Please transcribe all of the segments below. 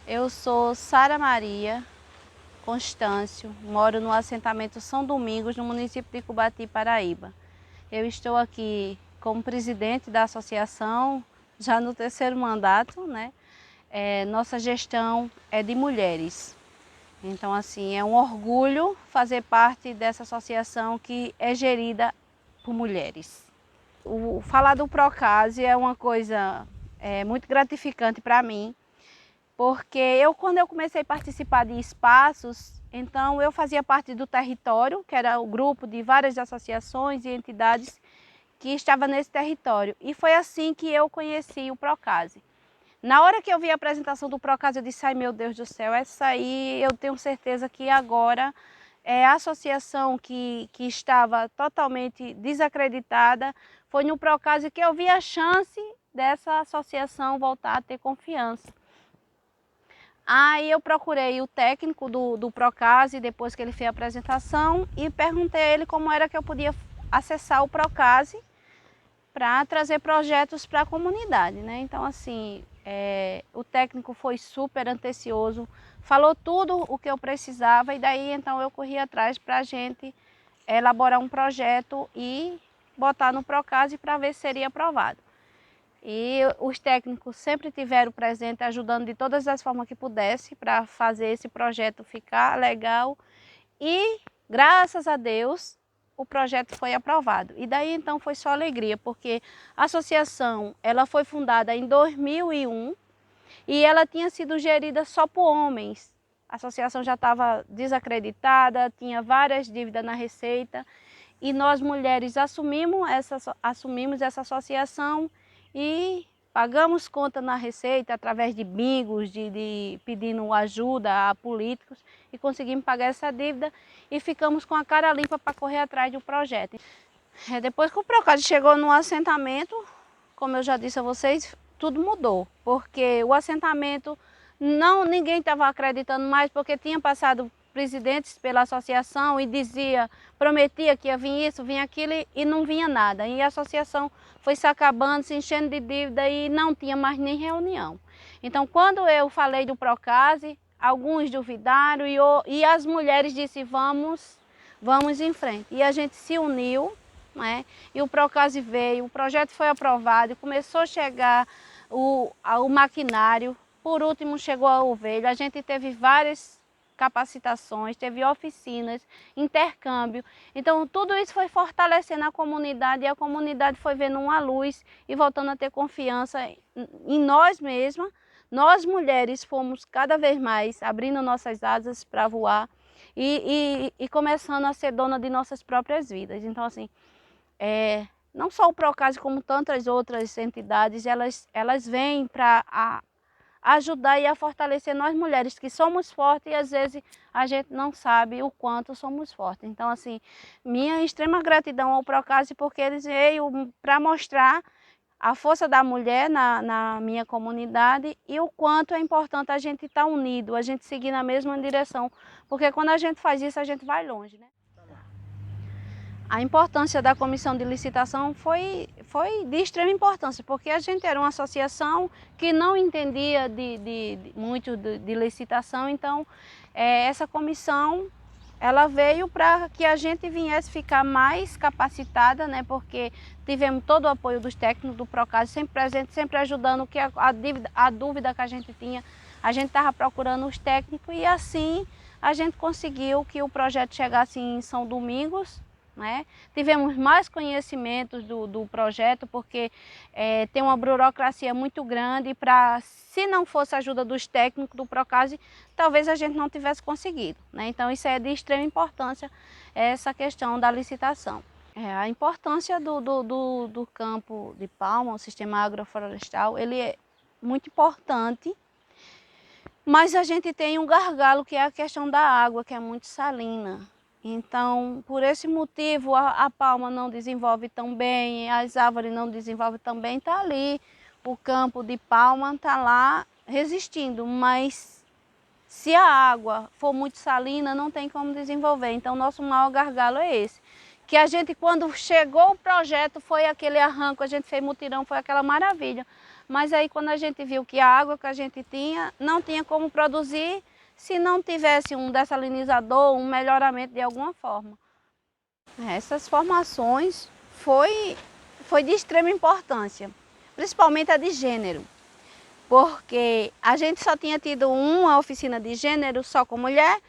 Eu sou Sara Maria Constâncio, moro no assentamento São Domingos, no município de Cubati, Paraíba. Eu estou aqui como presidente da associação, já no terceiro mandato, né? Nossa gestão é de mulheres. Então, assim, é um orgulho fazer parte dessa associação que é gerida por mulheres. Falar do Procase é uma coisa muito gratificante para mim, porque quando eu comecei a participar de espaços, então eu fazia parte do território, que era o grupo de várias associações e entidades que estava nesse território. E foi assim que eu conheci o Procase. Na hora que eu vi a apresentação do Procase, eu disse, ai meu Deus do céu, essa aí eu tenho certeza que agora é a associação que estava totalmente desacreditada. Foi no Procase que eu vi a chance dessa associação voltar a ter confiança. Aí eu procurei o técnico do Procase, depois que ele fez a apresentação, e perguntei a ele como era que eu podia acessar o Procase para trazer projetos para a comunidade, né? Então, assim, o técnico foi super atencioso, falou tudo o que eu precisava, e daí então eu corri atrás para a gente elaborar um projeto e botar no Procase para ver se seria aprovado. E os técnicos sempre tiveram presente, ajudando de todas as formas que pudesse para fazer esse projeto ficar legal. E, graças a Deus, o projeto foi aprovado. E daí então foi só alegria, porque a associação ela foi fundada em 2001 e ela tinha sido gerida só por homens. A associação já estava desacreditada, tinha várias dívidas na receita, e nós mulheres assumimos essa associação e pagamos conta na receita através de bingos, pedindo ajuda a políticos, e conseguimos pagar essa dívida e ficamos com a cara limpa para correr atrás do projeto. Depois que o Procase chegou no assentamento, como eu já disse a vocês, tudo mudou, porque o assentamento ninguém estava acreditando mais, porque tinha passado presidentes pela associação e prometia que ia vir isso, vinha aquilo, e não vinha nada. E a associação foi se acabando, se enchendo de dívida e não tinha mais nem reunião. Então, quando eu falei do Procase, alguns duvidaram e as mulheres disseram, vamos em frente. E a gente se uniu, né? E o Procase veio, o projeto foi aprovado, começou a chegar o maquinário, por último chegou a ovelha. A gente teve várias capacitações, teve oficinas, intercâmbio. Então tudo isso foi fortalecendo a comunidade, e a comunidade foi vendo uma luz e voltando a ter confiança em nós mesmas. Nós mulheres fomos cada vez mais abrindo nossas asas para voar e começando a ser dona de nossas próprias vidas. Então, assim, não só o Procase, como tantas outras entidades, elas vêm para ajudar e a fortalecer nós mulheres, que somos fortes, e às vezes a gente não sabe o quanto somos fortes. Então, assim, minha extrema gratidão ao Procase, porque eles veio para mostrar a força da mulher na minha comunidade e o quanto é importante a gente estar unido, a gente seguir na mesma direção, porque quando a gente faz isso, a gente vai longe, né? A importância da comissão de licitação foi de extrema importância, porque a gente era uma associação que não entendia muito de licitação. Então essa comissão ela veio para que a gente viesse ficar mais capacitada, né? Porque tivemos todo o apoio dos técnicos do Procase, sempre presente, sempre ajudando, que a dúvida que a gente tinha, a gente estava procurando os técnicos, e assim a gente conseguiu que o projeto chegasse em São Domingos, né? Tivemos mais conhecimentos do projeto, porque tem uma burocracia muito grande, se não fosse a ajuda dos técnicos do Procase, talvez a gente não tivesse conseguido, né? Então isso é de extrema importância, essa questão da licitação. A importância do campo de palma, o sistema agroflorestal, ele é muito importante, mas a gente tem um gargalo, que é a questão da água, que é muito salina. Então, por esse motivo, a palma não desenvolve tão bem, as árvores não desenvolvem tão bem. Está ali, o campo de palma está lá resistindo, mas se a água for muito salina, não tem como desenvolver. Então, nosso maior gargalo é esse. Que a gente, quando chegou o projeto, foi aquele arranco, a gente fez mutirão, foi aquela maravilha. Mas aí quando a gente viu que a água que a gente tinha, não tinha como produzir se não tivesse um dessalinizador, um melhoramento de alguma forma. Essas formações foi de extrema importância, principalmente a de gênero, porque a gente só tinha tido uma oficina de gênero só com mulher.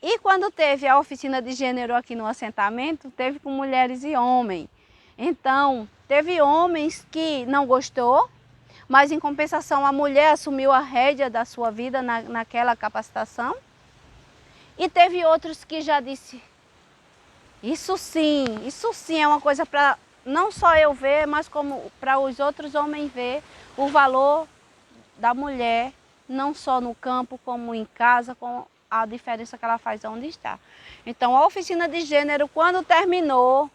E quando teve a oficina de gênero aqui no assentamento, teve com mulheres e homens. Então, teve homens que não gostou, mas em compensação a mulher assumiu a rédea da sua vida naquela capacitação. E teve outros que já disse, isso sim é uma coisa para não só eu ver, mas como para os outros homens ver o valor da mulher, não só no campo, como em casa, com a diferença que ela faz onde está. Então, a oficina de gênero, quando terminou,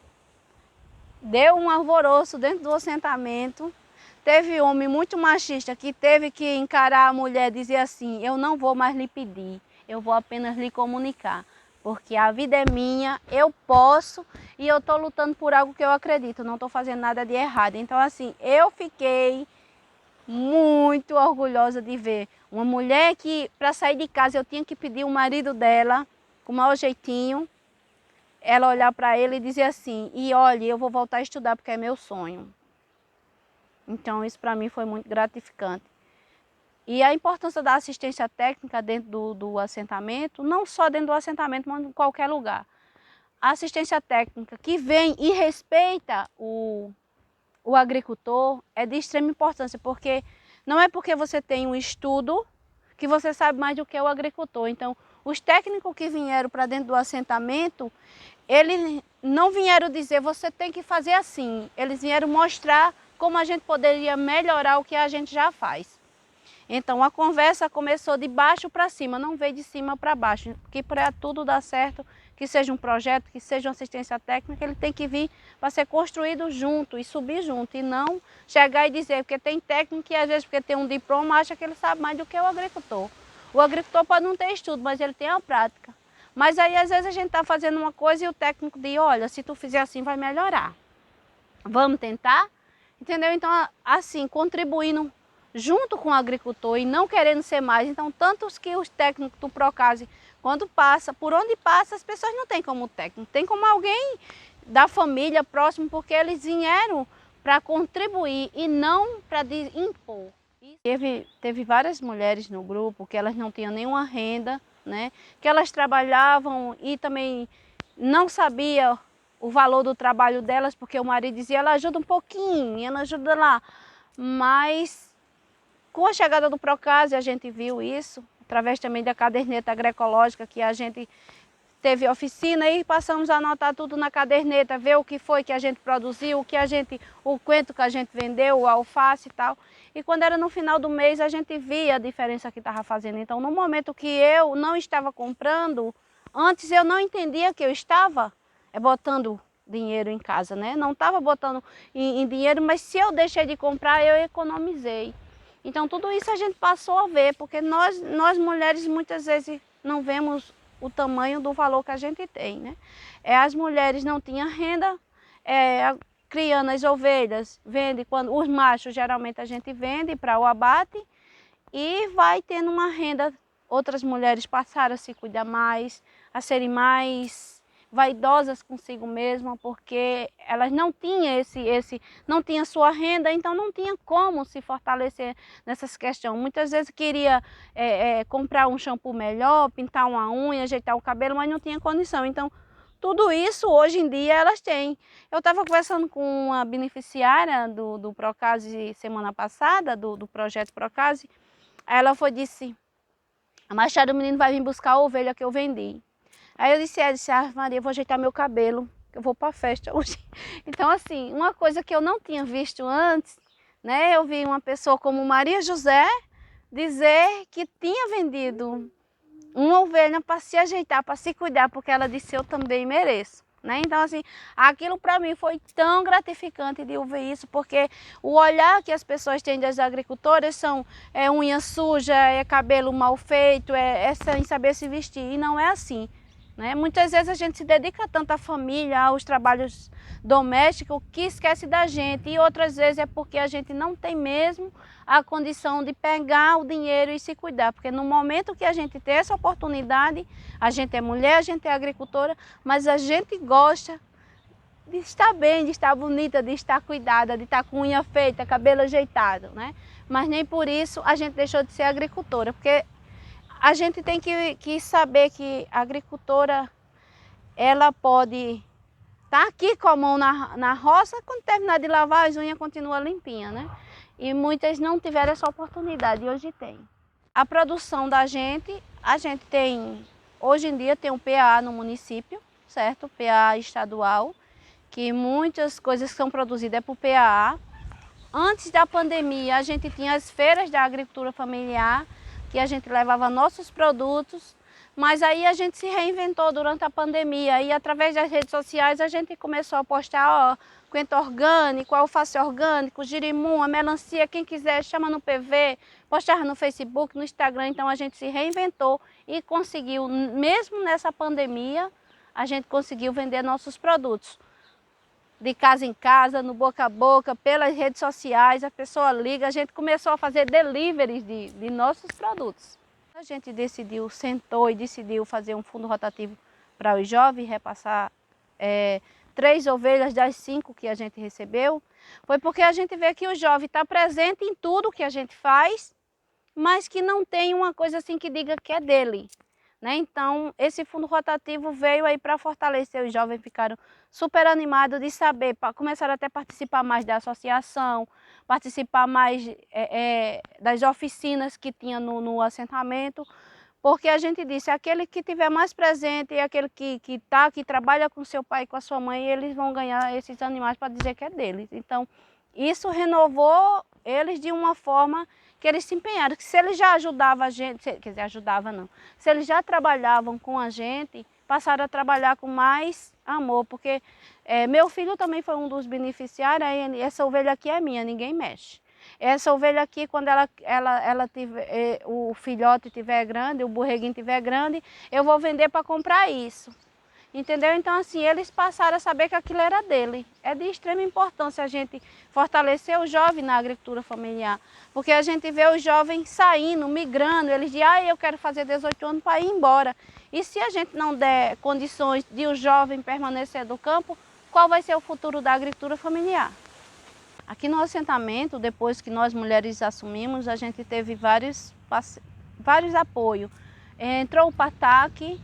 deu um alvoroço dentro do assentamento. Teve homem muito machista que teve que encarar a mulher e dizer assim, eu não vou mais lhe pedir, eu vou apenas lhe comunicar. Porque a vida é minha, eu posso e eu estou lutando por algo que eu acredito, não estou fazendo nada de errado. Então, assim, eu fiquei muito orgulhosa de ver uma mulher que, para sair de casa, eu tinha que pedir o marido dela, com o maior jeitinho, ela olhar para ele e dizer assim, e olha, eu vou voltar a estudar porque é meu sonho. Então, isso para mim foi muito gratificante. E a importância da assistência técnica dentro do assentamento, não só dentro do assentamento, mas em qualquer lugar. A assistência técnica que vem e respeita o agricultor é de extrema importância, porque não é porque você tem um estudo que você sabe mais do que o agricultor. Então, os técnicos que vieram para dentro do assentamento, eles não vieram dizer, você tem que fazer assim. Eles vieram mostrar como a gente poderia melhorar o que a gente já faz. Então, a conversa começou de baixo para cima, não veio de cima para baixo. Que para tudo dar certo, que seja um projeto, que seja uma assistência técnica, ele tem que vir para ser construído junto e subir junto. E não chegar e dizer, porque tem técnico que às vezes, porque tem um diploma, acha que ele sabe mais do que o agricultor. O agricultor pode não ter estudo, mas ele tem a prática. Mas aí às vezes a gente está fazendo uma coisa e o técnico diz, olha, se tu fizer assim vai melhorar. Vamos tentar? Entendeu? Então, assim, contribuindo junto com o agricultor e não querendo ser mais. Então, tantos que os técnicos do Procase, quando passa, por onde passa, as pessoas não têm como técnico, tem como alguém da família próximo, porque eles vieram para contribuir e não para impor. Teve várias mulheres no grupo que elas não tinham nenhuma renda, né? Que elas trabalhavam e também não sabiam o valor do trabalho delas, porque o marido dizia, ela ajuda um pouquinho, ela ajuda lá, mas com a chegada do Procase, a gente viu isso, através também da caderneta agroecológica, que a gente teve oficina e passamos a anotar tudo na caderneta, ver o que foi que a gente produziu, o quanto que a gente vendeu, o alface e tal. E quando era no final do mês, a gente via a diferença que estava fazendo. Então, no momento que eu não estava comprando, antes eu não entendia que eu estava botando dinheiro em casa, né? Não estava botando em dinheiro, mas se eu deixei de comprar, eu economizei. Então, tudo isso a gente passou a ver, porque nós mulheres muitas vezes não vemos o tamanho do valor que a gente tem, né? As mulheres não tinham renda, criando as ovelhas, vende quando os machos geralmente a gente vende para o abate e vai tendo uma renda. Outras mulheres passaram a se cuidar mais, a serem mais vaidosas consigo mesma, porque elas não tinham não tinham sua renda, então não tinha como se fortalecer nessas questões. Muitas vezes queria comprar um shampoo melhor, pintar uma unha, ajeitar o cabelo, mas não tinha condição. Então, tudo isso hoje em dia elas têm. Eu estava conversando com uma beneficiária do Procase semana passada, do projeto Procase, aí ela disse, a Machado, o menino vai vir buscar a ovelha que eu vendi. Aí eu disse, Maria, eu vou ajeitar meu cabelo, que eu vou para a festa hoje. Então, assim, uma coisa que eu não tinha visto antes, né? Eu vi uma pessoa como Maria José dizer que tinha vendido uma ovelha para se ajeitar, para se cuidar, porque ela disse, eu também mereço. Né? Então, assim, aquilo para mim foi tão gratificante de eu ver isso, porque o olhar que as pessoas têm das agricultoras são unha suja, cabelo mal feito, sem saber se vestir, e não é assim. né? Muitas vezes a gente se dedica tanto à família, aos trabalhos domésticos, que esquece da gente. E outras vezes é porque a gente não tem mesmo a condição de pegar o dinheiro e se cuidar. Porque no momento que a gente tem essa oportunidade, a gente é mulher, a gente é agricultora, mas a gente gosta de estar bem, de estar bonita, de estar cuidada, de estar com unha feita, cabelo ajeitado, né? Mas nem por isso a gente deixou de ser agricultora, porque a gente tem que saber que a agricultora, ela pode estar aqui com a mão na roça, quando terminar de lavar as unhas continua limpinha, né? E muitas não tiveram essa oportunidade e hoje tem. A produção da gente, a gente tem, hoje em dia tem um PA no município, certo? PA estadual, que muitas coisas que são produzidas é por PA. Antes da pandemia, a gente tinha as feiras da agricultura familiar, que a gente levava nossos produtos, mas aí a gente se reinventou durante a pandemia e através das redes sociais a gente começou a postar, ó, coentro orgânico, alface orgânico, girimum, a melancia, quem quiser chama no PV, postava no Facebook, no Instagram, então a gente se reinventou e conseguiu, mesmo nessa pandemia, a gente conseguiu vender nossos produtos. De casa em casa, no boca a boca, pelas redes sociais, a pessoa liga, a gente começou a fazer deliveries de nossos produtos. A gente sentou e decidiu fazer um fundo rotativo para os jovens, repassar 3 ovelhas das 5 que a gente recebeu, foi porque a gente vê que o jovem está presente em tudo que a gente faz, mas que não tem uma coisa assim que diga que é dele. Né? Então, esse fundo rotativo veio aí para fortalecer os jovens, ficaram super animados de saber, começaram até a participar mais da associação, participar mais das oficinas que tinha no assentamento, porque a gente disse, aquele que tiver mais presente e aquele que trabalha com seu pai e com a sua mãe, eles vão ganhar esses animais para dizer que é deles. Então, isso renovou eles de uma forma que eles se empenharam, que se eles já ajudavam a gente, quer dizer, ajudava não, se eles já trabalhavam com a gente, passaram a trabalhar com mais amor, porque meu filho também foi um dos beneficiários, aí essa ovelha aqui é minha, ninguém mexe. Essa ovelha aqui, quando o filhote estiver grande, o borreguinho estiver grande, eu vou vender para comprar isso. Entendeu? Então, assim, eles passaram a saber que aquilo era dele. É de extrema importância a gente fortalecer o jovem na agricultura familiar, porque a gente vê os jovens saindo, migrando, eles dizem, eu quero fazer 18 anos para ir embora. E se a gente não der condições de o jovem permanecer do campo, qual vai ser o futuro da agricultura familiar? Aqui no assentamento, depois que nós mulheres assumimos, a gente teve vários apoios. Entrou o PATAC,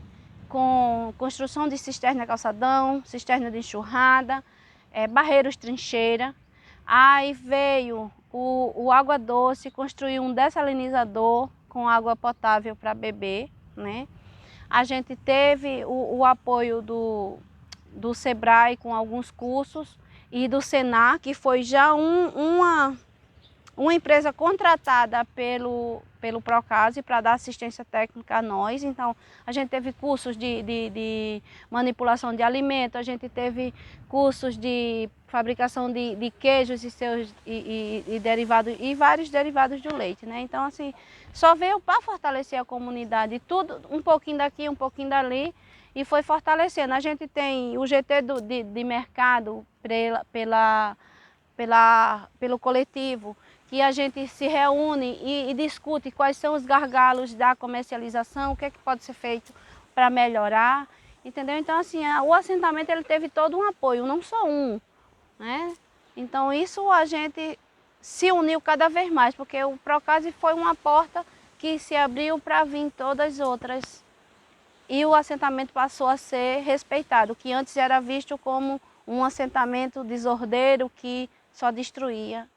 com construção de cisterna calçadão, cisterna de enxurrada, barreiros trincheira. Aí veio o Água Doce, construiu um dessalinizador com água potável para beber, né? A gente teve o apoio do SEBRAE com alguns cursos e do SENAR, que foi já uma empresa contratada pelo Procase para dar assistência técnica a nós. Então, a gente teve cursos de manipulação de alimento, a gente teve cursos de fabricação de queijos e derivados, e vários derivados do leite, né? Então, assim, só veio para fortalecer a comunidade, tudo, um pouquinho daqui, um pouquinho dali, e foi fortalecendo. A gente tem o GT de mercado pelo coletivo, que a gente se reúne e discute quais são os gargalos da comercialização, o que é que pode ser feito para melhorar, entendeu? Então, assim, o assentamento ele teve todo um apoio, não só um, né? Então, isso a gente se uniu cada vez mais, porque o Procase foi uma porta que se abriu para vir todas as outras. E o assentamento passou a ser respeitado, que antes era visto como um assentamento desordeiro que só destruía.